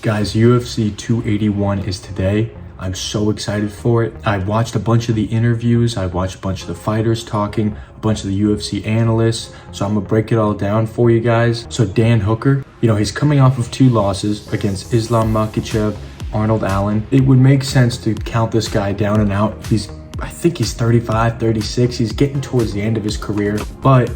Guys, UFC 281 is today. I'm so excited for it. I watched a bunch of the interviews. I watched a bunch of the fighters talking, a bunch of the UFC analysts. So I'm gonna break it all down for you guys. So Dan Hooker, he's coming off of 2 losses against Islam Makhachev, Arnold Allen. It would make sense to count this guy down and out. I think he's 35, 36. He's getting towards the end of his career, but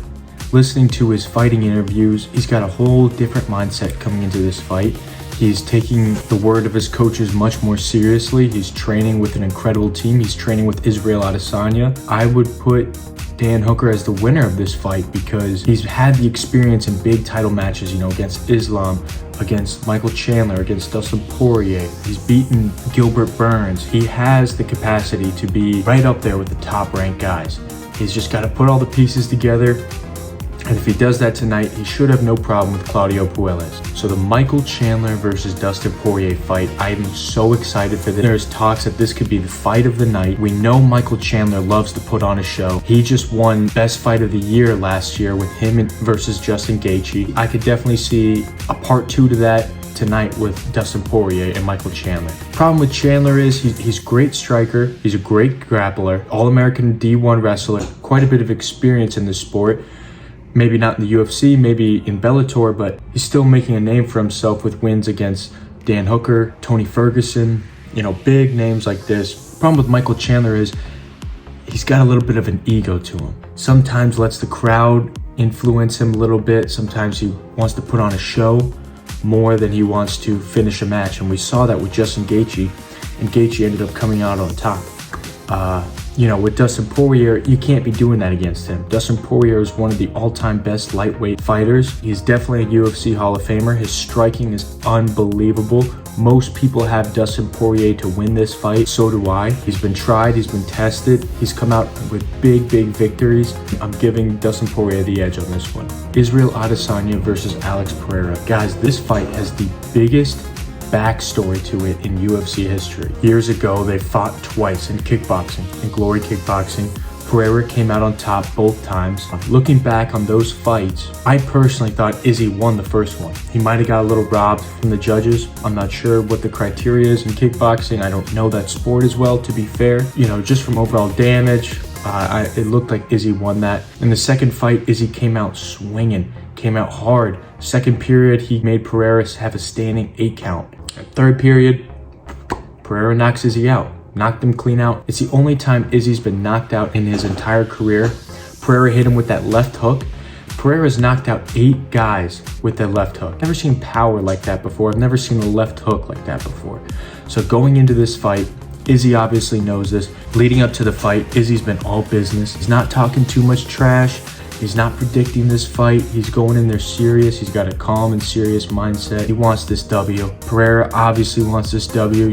listening to his fighting interviews, he's got a whole different mindset coming into this fight. He's taking the word of his coaches much more seriously. He's training with an incredible team. He's training with Israel Adesanya. I would put Dan Hooker as the winner of this fight because he's had the experience in big title matches, against Islam, against Michael Chandler, against Dustin Poirier. He's beaten Gilbert Burns. He has the capacity to be right up there with the top ranked guys. He's just got to put all the pieces together. And if he does that tonight, he should have no problem with Claudio Puelles. So the Michael Chandler versus Dustin Poirier fight, I am so excited for this. There's talks that this could be the fight of the night. We know Michael Chandler loves to put on a show. He just won Best Fight of the Year last year with him versus Justin Gaethje. I could definitely see a part 2 to that tonight with Dustin Poirier and Michael Chandler. Problem with Chandler is he's a great striker. He's a great grappler, All-American D1 wrestler, quite a bit of experience in the sport. Maybe not in the UFC, maybe in Bellator, but he's still making a name for himself with wins against Dan Hooker, Tony Ferguson, big names like this. The problem with Michael Chandler is he's got a little bit of an ego to him. Sometimes lets the crowd influence him a little bit. Sometimes he wants to put on a show more than he wants to finish a match. And we saw that with Justin Gaethje, and Gaethje ended up coming out on top. With Dustin Poirier, you can't be doing that against him. Dustin Poirier is one of the all-time best lightweight fighters. He's definitely a UFC Hall of Famer. His striking is unbelievable. Most people have Dustin Poirier to win this fight. So do I. He's been tried, he's been tested. He's come out with big victories. I'm giving Dustin Poirier the edge on this one. Israel Adesanya versus Alex Pereira. Guys, this fight has the biggest backstory to it in UFC history. Years ago, they fought twice in kickboxing, in Glory Kickboxing. Pereira came out on top both times. Looking back on those fights, I personally thought Izzy won the first one. He might have got a little robbed from the judges. I'm not sure what the criteria is in kickboxing. I don't know that sport as well, to be fair. Just from overall damage, it looked like Izzy won that. In the second fight, Izzy came out swinging, came out hard. Second period, he made Pereira have a standing 8 count. Third period, Pereira knocks Izzy out, knocked him clean out. It's the only time Izzy's been knocked out in his entire career. Pereira hit him with that left hook. Pereira's knocked out 8 guys with that left hook. Never seen power like that before. I've never seen a left hook like that before. So going into this fight, Izzy obviously knows this. Leading up to the fight, Izzy's been all business. He's not talking too much trash. He's not predicting this fight. He's going in there serious. He's got a calm and serious mindset. He wants this W. Pereira obviously wants this W.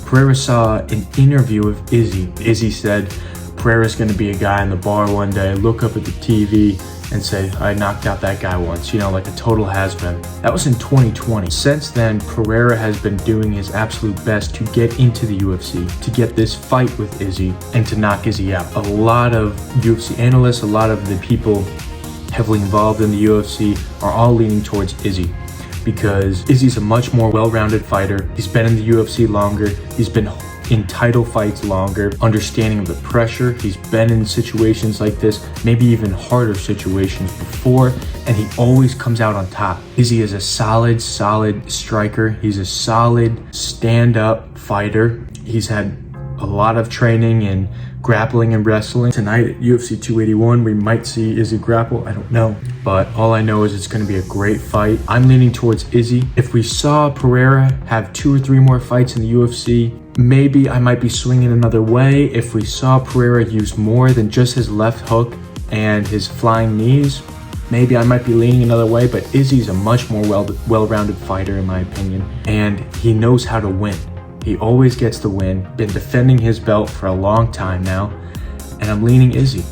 Pereira saw an interview with Izzy. Izzy said, Pereira's going to be a guy in the bar one day, look up at the TV and say, I knocked out that guy once, like a total has-been. That was in 2020. Since then, Pereira has been doing his absolute best to get into the UFC, to get this fight with Izzy, and to knock Izzy out. A lot of UFC analysts, a lot of the people heavily involved in the UFC are all leaning towards Izzy because Izzy's a much more well-rounded fighter. He's been in the UFC longer. He's been in title fights longer, understanding of the pressure. He's been in situations like this, maybe even harder situations before, and he always comes out on top. Izzy is a solid striker. He's a solid stand-up fighter. He's had a lot of training in grappling and wrestling. Tonight at UFC 281, we might see Izzy grapple. I don't know. But all I know is it's going to be a great fight. I'm leaning towards Izzy. If we saw Pereira have 2 or 3 more fights in the UFC, maybe I might be swinging another way. If we saw Pereira use more than just his left hook and his flying knees, maybe I might be leaning another way. But Izzy's a much more well-rounded fighter in my opinion. And he knows how to win. He always gets the win. Been defending his belt for a long time now. And I'm leaning Izzy.